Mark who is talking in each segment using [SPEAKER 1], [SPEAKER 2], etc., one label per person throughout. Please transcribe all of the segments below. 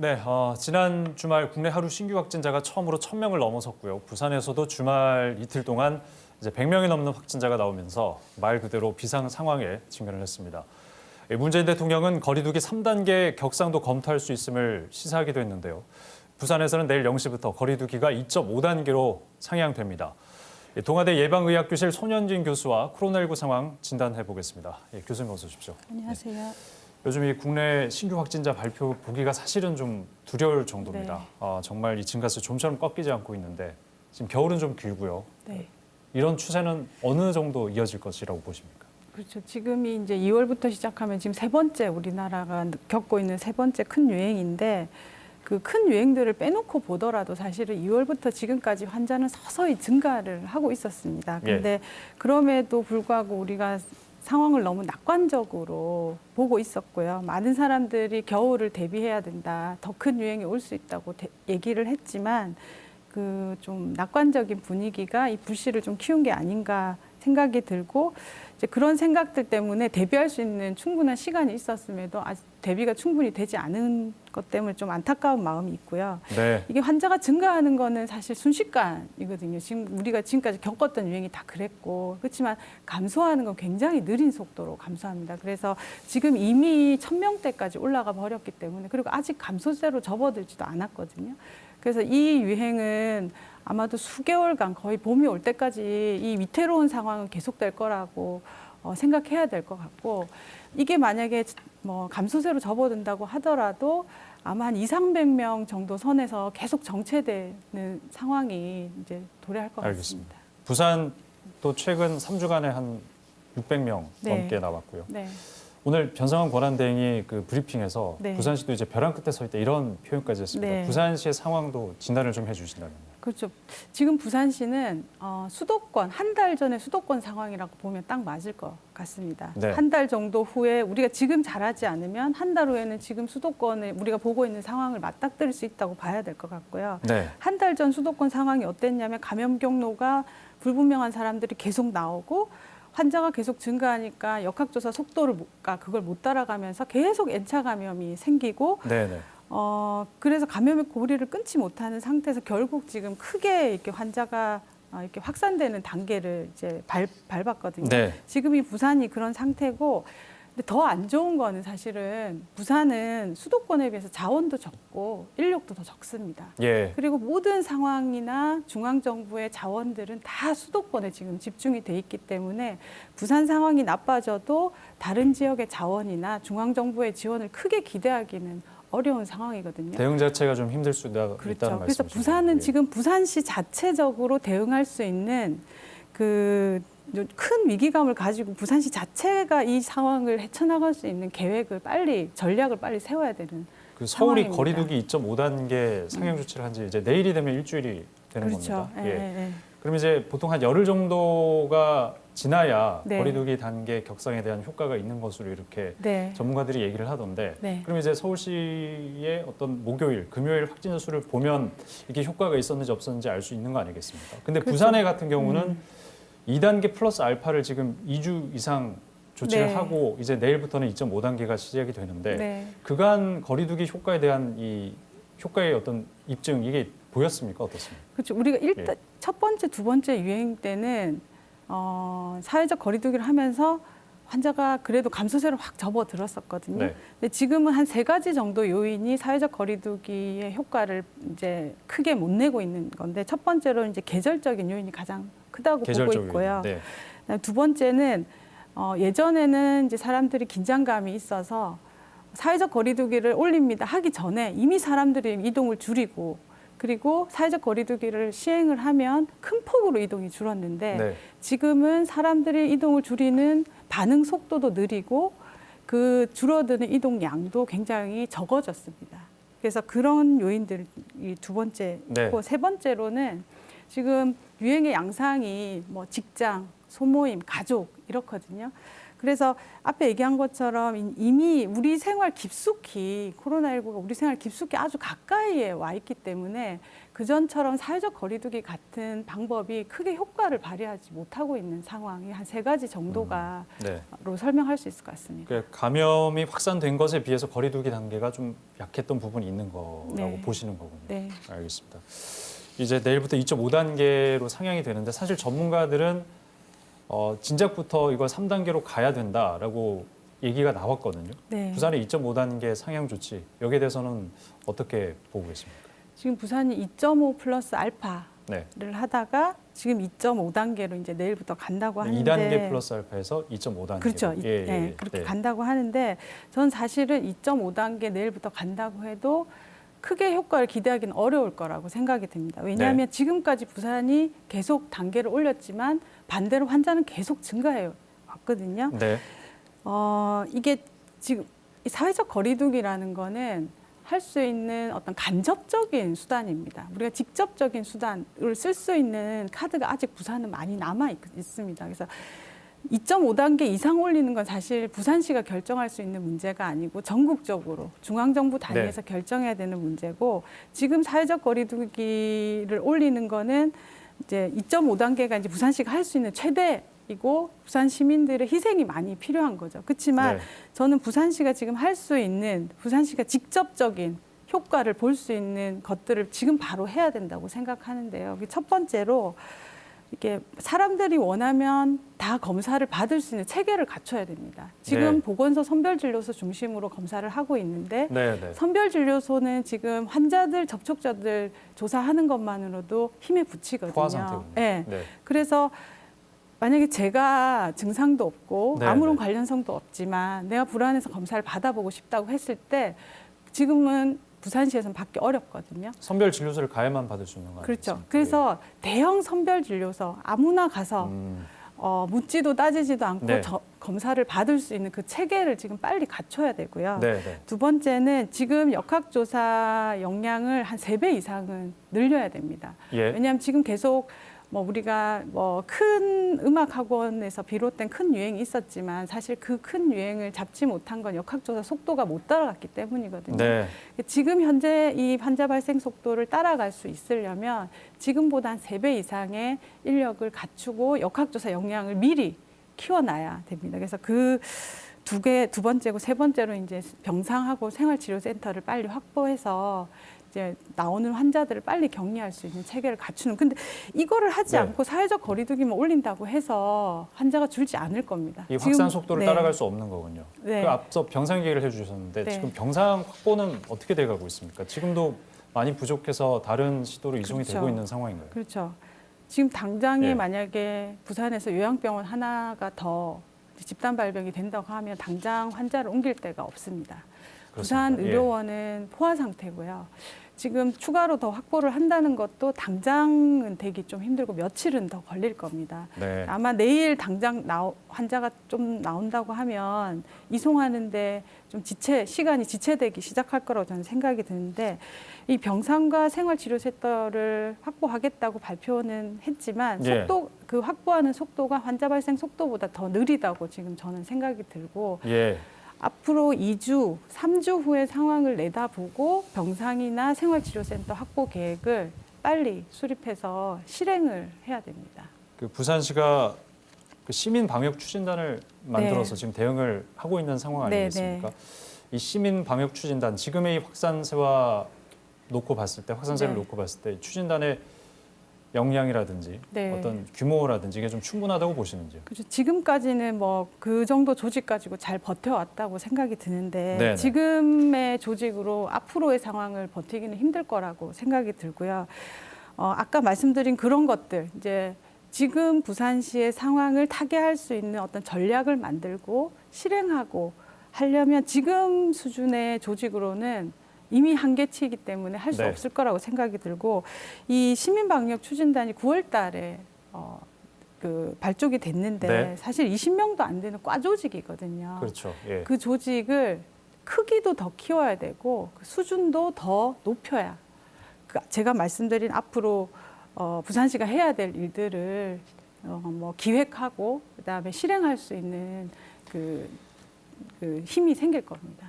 [SPEAKER 1] 네, 지난 주말 국내 하루 신규 확진자가 처음으로 1,000명을 넘어섰고요. 부산에서도 주말 이틀 동안 이제 100명이 넘는 확진자가 나오면서 말 그대로 비상 상황에 직면을 했습니다. 문재인 대통령은 거리두기 3단계 격상도 검토할 수 있음을 시사하기도 했는데요. 부산에서는 내일 0시부터 거리두기가 2.5단계로 상향됩니다. 동아대 예방의학교실 손현진 교수와 코로나19 상황 진단해 보겠습니다. 교수님 어서 오십시오.
[SPEAKER 2] 안녕하세요.
[SPEAKER 1] 네. 요즘 이 국내 신규 확진자 발표 보기가 사실은 좀 두려울 정도입니다.
[SPEAKER 2] 네.
[SPEAKER 1] 정말 이 증가수 좀처럼 꺾이지 않고 있는데 지금 겨울은 좀 길고요.
[SPEAKER 2] 네.
[SPEAKER 1] 이런 추세는 어느 정도 이어질 것이라고 보십니까?
[SPEAKER 2] 그렇죠. 지금이 이제 2월부터 시작하면 지금 세 번째 우리나라가 겪고 있는 세 번째 큰 유행인데 그 큰 유행들을 빼놓고 보더라도 사실은 2월부터 지금까지 환자는 서서히 증가를 하고 있었습니다. 그런데 그럼에도 불구하고 우리가 상황을 너무 낙관적으로 보고 있었고요. 많은 사람들이 겨울을 대비해야 된다. 더 큰 유행이 올 수 있다고 얘기를 했지만 그 좀 낙관적인 분위기가 이 불씨를 좀 키운 게 아닌가 생각이 들고 이제 그런 생각들 때문에 대비할 수 있는 충분한 시간이 있었음에도 아직 대비가 충분히 되지 않은 것 때문에 좀 안타까운 마음이 있고요.
[SPEAKER 1] 네.
[SPEAKER 2] 이게 환자가 증가하는 거는 사실 순식간이거든요. 지금 우리가 지금까지 겪었던 유행이 다 그랬고 그렇지만 감소하는 건 굉장히 느린 속도로 감소합니다. 그래서 지금 이미 1,000명대까지 올라가 버렸기 때문에 그리고 아직 감소세로 접어들지도 않았거든요. 그래서 이 유행은 아마도 수개월간 거의 봄이 올 때까지 이 위태로운 상황은 계속될 거라고 생각해야 될 것 같고 이게 만약에 뭐 감소세로 접어든다고 하더라도 아마 한 200~300명 정도 선에서 계속 정체되는 상황이 이제 도래할 것
[SPEAKER 1] 알겠습니다.
[SPEAKER 2] 같습니다.
[SPEAKER 1] 부산도 최근 3주간에 한 600명
[SPEAKER 2] 네.
[SPEAKER 1] 넘게 나왔고요.
[SPEAKER 2] 네.
[SPEAKER 1] 오늘 변상환 권한대행이 그 브리핑에서
[SPEAKER 2] 네.
[SPEAKER 1] 부산시도 이제 벼랑 끝에 서 있다 이런 표현까지 했습니다.
[SPEAKER 2] 네.
[SPEAKER 1] 부산시의 상황도 진단을 좀 해주신다면요.
[SPEAKER 2] 그렇죠. 지금 부산시는 수도권 한 달 전에 수도권 상황이라고 보면 딱 맞을 것 같습니다.
[SPEAKER 1] 네.
[SPEAKER 2] 한 달 정도 후에 우리가 지금 잘하지 않으면 한 달 후에는 지금 수도권에 우리가 보고 있는 상황을 맞닥뜨릴 수 있다고 봐야 될 것 같고요.
[SPEAKER 1] 네.
[SPEAKER 2] 한 달 전 수도권 상황이 어땠냐면 감염 경로가 불분명한 사람들이 계속 나오고 환자가 계속 증가하니까 역학조사 속도를 그걸 못 따라가면서 계속 N차 감염이 생기고
[SPEAKER 1] 네네.
[SPEAKER 2] 그래서 감염의 고리를 끊지 못하는 상태에서 결국 지금 크게 이렇게 환자가 이렇게 확산되는 단계를 이제 밟았거든요.
[SPEAKER 1] 네.
[SPEAKER 2] 지금이 부산이 그런 상태고, 근데 더 안 좋은 거는 사실은 부산은 수도권에 비해서 자원도 적고 인력도 더 적습니다.
[SPEAKER 1] 예.
[SPEAKER 2] 그리고 모든 상황이나 중앙정부의 자원들은 다 수도권에 지금 집중이 돼 있기 때문에 부산 상황이 나빠져도 다른 지역의 자원이나 중앙정부의 지원을 크게 기대하기는 어려운 상황이거든요.
[SPEAKER 1] 대응 자체가 좀 힘들 수 있다는
[SPEAKER 2] 그렇죠. 그래서
[SPEAKER 1] 말씀이시죠.
[SPEAKER 2] 부산은
[SPEAKER 1] 예.
[SPEAKER 2] 지금 부산시 자체적으로 대응할 수 있는 그 큰 위기감을 가지고 부산시 자체가 이 상황을 헤쳐나갈 수 있는 계획을 전략을 빨리 세워야 되는
[SPEAKER 1] 그 서울이
[SPEAKER 2] 상황입니다.
[SPEAKER 1] 거리두기 2.5단계 상향 조치를 한 지 이제 내일이 되면 일주일이 되는
[SPEAKER 2] 그렇죠.
[SPEAKER 1] 겁니다.
[SPEAKER 2] 예.
[SPEAKER 1] 그럼 이제 보통 한 열흘 정도가 지나야
[SPEAKER 2] 네.
[SPEAKER 1] 거리두기 단계 격상에 대한 효과가 있는 것으로 이렇게
[SPEAKER 2] 네.
[SPEAKER 1] 전문가들이 얘기를 하던데
[SPEAKER 2] 네.
[SPEAKER 1] 그럼 이제 서울시의 어떤 목요일, 금요일 확진자 수를 보면 이게 효과가 있었는지 없었는지 알 수 있는 거 아니겠습니까? 근데
[SPEAKER 2] 그렇죠.
[SPEAKER 1] 부산에 같은 경우는 2단계 플러스 알파를 지금 2주 이상 조치를
[SPEAKER 2] 네.
[SPEAKER 1] 하고 이제 내일부터는 2.5단계가 시작이 되는데
[SPEAKER 2] 네.
[SPEAKER 1] 그간 거리두기 효과에 대한 이 효과의 어떤 입증 이게 보였습니까? 어떻습니까?
[SPEAKER 2] 그렇죠. 우리가 일단 첫 번째, 두 번째 유행 때는 사회적 거리두기를 하면서 환자가 그래도 감소세로 확 접어들었었거든요.
[SPEAKER 1] 네.
[SPEAKER 2] 근데 지금은 한 3가지 정도 요인이 사회적 거리두기의 효과를 이제 크게 못 내고 있는 건데 첫 번째로 이제 계절적인 요인이 가장 크다고 보고 있고요.
[SPEAKER 1] 네.
[SPEAKER 2] 두 번째는 예전에는 이제 사람들이 긴장감이 있어서 사회적 거리두기를 올립니다 하기 전에 이미 사람들이 이동을 줄이고 그리고 사회적 거리두기를 시행을 하면 큰 폭으로 이동이 줄었는데
[SPEAKER 1] 네.
[SPEAKER 2] 지금은 사람들이 이동을 줄이는 반응 속도도 느리고 그 줄어드는 이동 양도 굉장히 적어졌습니다. 그래서 그런 요인들이 두 번째고
[SPEAKER 1] 네.
[SPEAKER 2] 세 번째로는 지금 유행의 양상이 뭐 직장, 소모임, 가족 이렇거든요. 그래서 앞에 얘기한 것처럼 이미 우리 생활 깊숙이 코로나19가 우리 생활 깊숙이 아주 가까이에 와 있기 때문에 그전처럼 사회적 거리두기 같은 방법이 크게 효과를 발휘하지 못하고 있는 상황이 한 3가지 정도가
[SPEAKER 1] 네.
[SPEAKER 2] 로 설명할 수 있을 것 같습니다.
[SPEAKER 1] 그 감염이 확산된 것에 비해서 거리두기 단계가 좀 약했던 부분이 있는 거라고
[SPEAKER 2] 네.
[SPEAKER 1] 보시는 거군요.
[SPEAKER 2] 네.
[SPEAKER 1] 알겠습니다. 이제 내일부터 2.5단계로 상향이 되는데 사실 전문가들은 진작부터 이걸 3단계로 가야 된다라고 얘기가 나왔거든요.
[SPEAKER 2] 네.
[SPEAKER 1] 부산의 2.5단계 상향 조치 여기에 대해서는 어떻게 보고 계십니까?
[SPEAKER 2] 지금 부산이 2.5 플러스 알파를
[SPEAKER 1] 네.
[SPEAKER 2] 하다가 지금 2.5단계로 이제 내일부터 간다고 하는데
[SPEAKER 1] 2단계 플러스 알파에서 2.5단계.
[SPEAKER 2] 그렇죠. 그렇게 간다고 하는데 전 사실은 2.5단계 내일부터 간다고 해도 크게 효과를 기대하기는 어려울 거라고 생각이 듭니다. 왜냐하면 지금까지 부산이 계속 단계를 올렸지만 반대로 환자는 계속 증가해 왔거든요.
[SPEAKER 1] 네.
[SPEAKER 2] 이게 지금 이 사회적 거리두기라는 거는 할 수 있는 어떤 간접적인 수단입니다. 우리가 직접적인 수단을 쓸 수 있는 카드가 아직 부산은 많이 남아 있습니다. 그래서 2.5단계 이상 올리는 건 사실 부산시가 결정할 수 있는 문제가 아니고 전국적으로 중앙정부 단위에서 결정해야 되는 문제고 지금 사회적 거리두기를 올리는 거는 이제 2.5단계가 이제 부산시가 할 수 있는 최대이고 부산 시민들의 희생이 많이 필요한 거죠. 그렇지만 저는 부산시가 지금 할 수 있는 부산시가 직접적인 효과를 볼 수 있는 것들을 지금 바로 해야 된다고 생각하는데요. 첫 번째로 이게 사람들이 원하면 다 검사를 받을 수 있는 체계를 갖춰야 됩니다. 지금 보건소 선별진료소 중심으로 검사를 하고 있는데 선별진료소는 지금 환자들, 접촉자들 조사하는 것만으로도 힘에 부치거든요.
[SPEAKER 1] 포화 상태군요.
[SPEAKER 2] 네. 그래서 만약에 제가 증상도 없고 아무런 관련성도 없지만 내가 불안해서 검사를 받아보고 싶다고 했을 때 지금은 부산시에서는 받기 어렵거든요.
[SPEAKER 1] 선별 진료소를 가야만 받을 수 있는 거 아니겠습니까?
[SPEAKER 2] 그렇죠. 그래서 대형 선별 진료소 아무나 가서 묻지도 따지지도 않고 검사를 받을 수 있는 그 체계를 지금 빨리 갖춰야 되고요. 두 번째는 지금 역학조사 역량을 한 3배 이상은 늘려야 됩니다. 왜냐하면 지금 계속 우리가 큰 음악학원에서 비롯된 큰 유행이 있었지만 사실 그 큰 유행을 잡지 못한 건 역학조사 속도가 못 따라갔기 때문이거든요. 지금 현재 이 환자 발생 속도를 따라갈 수 있으려면 지금보다 한 3배 이상의 인력을 갖추고 역학조사 역량을 미리 키워놔야 됩니다. 그래서 그 두 번째고 세 번째로 이제 병상하고 생활치료센터를 빨리 확보해서 이제 나오는 환자들을 빨리 격리할 수 있는 체계를 갖추는. 근데 이거를 하지 않고 사회적 거리두기만 올린다고 해서 환자가 줄지 않을 겁니다.
[SPEAKER 1] 이 확산 속도를 따라갈 수 없는 거군요. 그 앞서 병상 얘기를 해주셨는데 지금 병상 확보는 어떻게 돼가고 있습니까? 지금도 많이 부족해서 다른 시도로 이송이 되고 있는 상황인가요?
[SPEAKER 2] 그렇죠. 지금 당장에 만약에 부산에서 요양병원 하나가 더 집단 발병이 된다고 하면 당장 환자를 옮길 데가 없습니다. 부산 의료원은 포화 상태고요. 지금 추가로 더 확보를 한다는 것도 당장은 되기 좀 힘들고 며칠은 더 걸릴 겁니다. 아마 내일 당장 환자가 좀 나온다고 하면 이송하는데 좀 시간이 지체되기 시작할 거라고 저는 생각이 드는데 이 병상과 생활치료센터를 확보하겠다고 발표는 했지만 그 확보하는 속도가 환자 발생 속도보다 더 느리다고 지금 저는 생각이 들고 앞으로 2주, 3주 후의 상황을 내다보고 병상이나 생활치료센터 확보 계획을 빨리 수립해서 실행을 해야 됩니다.
[SPEAKER 1] 그 부산시가 그 시민 방역 추진단을 만들어서 지금 대응을 하고 있는 상황 아니겠습니까? 이 시민 방역 추진단 지금의 이 확산세와 놓고 봤을 때 확산세를 놓고 봤을 때 추진단의 역량이라든지 어떤 규모라든지 이게 좀 충분하다고 보시는지요?
[SPEAKER 2] 그렇죠. 지금까지는 그 정도 조직 가지고 잘 버텨왔다고 생각이 드는데 지금의 조직으로 앞으로의 상황을 버티기는 힘들 거라고 생각이 들고요. 아까 말씀드린 그런 것들 이제 지금 부산시의 상황을 타개할 수 있는 어떤 전략을 만들고 실행하고 하려면 지금 수준의 조직으로는 이미 한계치이기 때문에 할 수 없을 거라고 생각이 들고 이 시민방역 추진단이 9월 달에 발족이 됐는데 사실 20명도 안 되는 과 조직이거든요.
[SPEAKER 1] 그렇죠.
[SPEAKER 2] 그 조직을 크기도 더 키워야 되고 그 수준도 더 높여야 제가 말씀드린 앞으로 부산시가 해야 될 일들을 기획하고 그다음에 실행할 수 있는 그 힘이 생길 겁니다.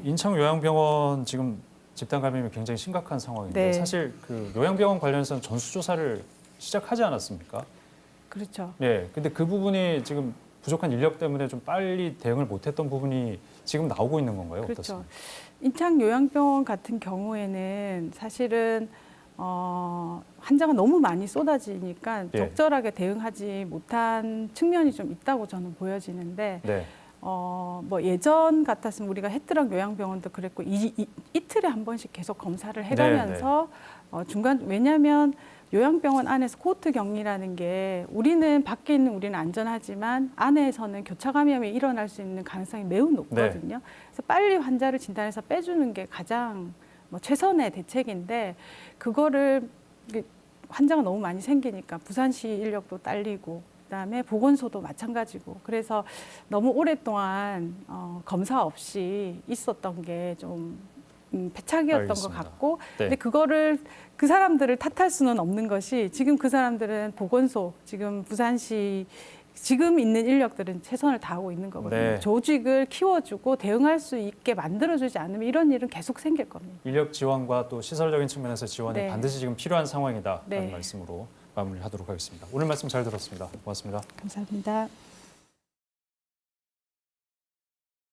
[SPEAKER 1] 인천요양병원 지금 집단 감염이 굉장히 심각한 상황인데
[SPEAKER 2] 네.
[SPEAKER 1] 사실 그 요양병원 관련해서는 전수조사를 시작하지 않았습니까?
[SPEAKER 2] 그렇죠.
[SPEAKER 1] 예. 근데 그 부분이 지금 부족한 인력 때문에 좀 빨리 대응을 못했던 부분이 지금 나오고 있는 건가요?
[SPEAKER 2] 그렇죠.
[SPEAKER 1] 어떻습니까?
[SPEAKER 2] 인창 요양병원 같은 경우에는 사실은 환자가 너무 많이 쏟아지니까
[SPEAKER 1] 예.
[SPEAKER 2] 적절하게 대응하지 못한 측면이 좀 있다고 저는 보여지는데
[SPEAKER 1] 네.
[SPEAKER 2] 뭐 예전 같았으면 우리가 해뜨랑 요양병원도 그랬고 이틀에 한 번씩 계속 검사를 해가면서 중간 왜냐하면 요양병원 안에서 코호트 격리라는 게 우리는 밖에 있는 우리는 안전하지만 안에서는 교차 감염이 일어날 수 있는 가능성이 매우 높거든요. 그래서 빨리 환자를 진단해서 빼주는 게 가장 뭐 최선의 대책인데 그거를 환자가 너무 많이 생기니까 부산시 인력도 딸리고 그다음에 보건소도 마찬가지고 그래서 너무 오랫동안 검사 없이 있었던 게 좀 패착이었던
[SPEAKER 1] 알겠습니다.
[SPEAKER 2] 것 같고
[SPEAKER 1] 네.
[SPEAKER 2] 근데 그거를 그 사람들을 탓할 수는 없는 것이 지금 그 사람들은 보건소 지금 부산시 지금 있는 인력들은 최선을 다하고 있는 거거든요.
[SPEAKER 1] 네.
[SPEAKER 2] 조직을 키워주고 대응할 수 있게 만들어주지 않으면 이런 일은 계속 생길 겁니다.
[SPEAKER 1] 인력 지원과 또 시설적인 측면에서 지원이
[SPEAKER 2] 네.
[SPEAKER 1] 반드시 지금 필요한 상황이다라는
[SPEAKER 2] 네.
[SPEAKER 1] 말씀으로 마무리하도록 하겠습니다. 오늘 말씀 잘 들었습니다. 고맙습니다.
[SPEAKER 2] 감사합니다.